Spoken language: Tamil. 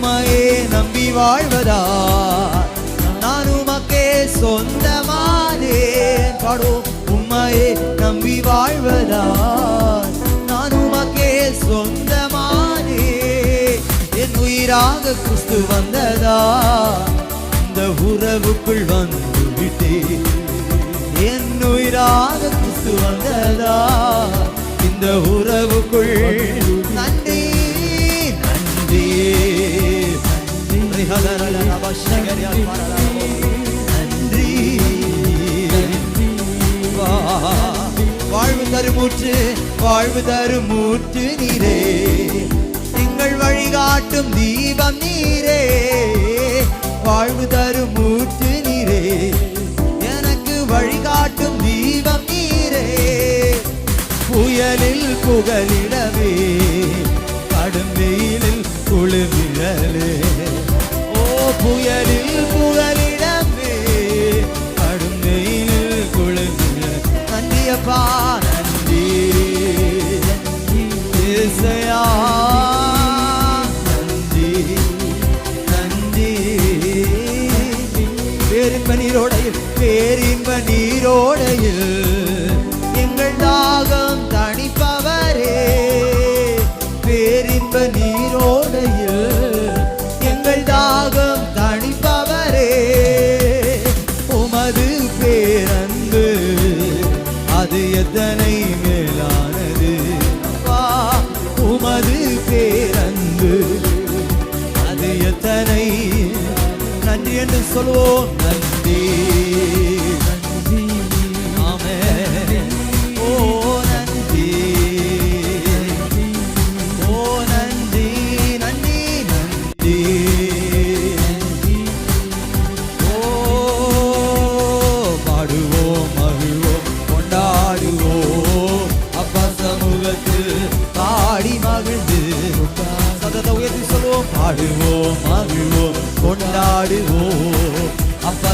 உம்மையே நம்பி வாழ்வதா நான் உமக்கே சொந்தமானேன். பாடுவோம். உம்மையே நம்பி வாழ்வதா நான் உமக்கே சொந்தமானே. என் உயிராக கிறிஸ்து வந்ததா இந்த உறவுக்குள் வந்து விட்டேன். என் உயிராக கிறிஸ்து வந்ததா இந்த உறவுக்குள். நன்றி நன்றி நன்றி. வாழ்வு தருமூற்று வாழ்வு தருமூற்று நீரே, எங்கள் வழிகாட்டும் தீபம் நீரே. வாழ்வு தருமூற்று நீரே, எனக்கு வழிகாட்டும் தீபம் நீரே. புயலில் புகலிடவே கடும் வெயிலில் குளிர்விழலே. ஓ புயலில் புகலிடவே கடும் வெயிலில் குளிர்விழ. நன்றியப்பா நன்றி இயேசையா நன்றி நன்றி. பேரின்ப நீரோடையில் பேரின்ப நீரோடையில் எங்கள் தாகம் தணிப்பவரே. பேரின்ப நீரோடையில் எங்கள் தாகம் தணிப்பவரே. உமது பேரன்பு அது எத்தனை மேலானது. உமது பேரன்பு அது எத்தனை. நன்றி என்று சொல்வோம். நன்றி நன்றி. ஆமென். ஓ நன்றி ஓ நன்றி நன்றி நன்றி. ஓ பாடுவோம் மகிழ்வோம் கொண்டாடுவோம் அப்பா சமூகத்தில் பாடி மகிழ்ந்து. சதத்தை உயர்த்தி சொல்வோம். பாடுவோம் மகிழ்வோம் கொண்டாடுவோம் அப்பா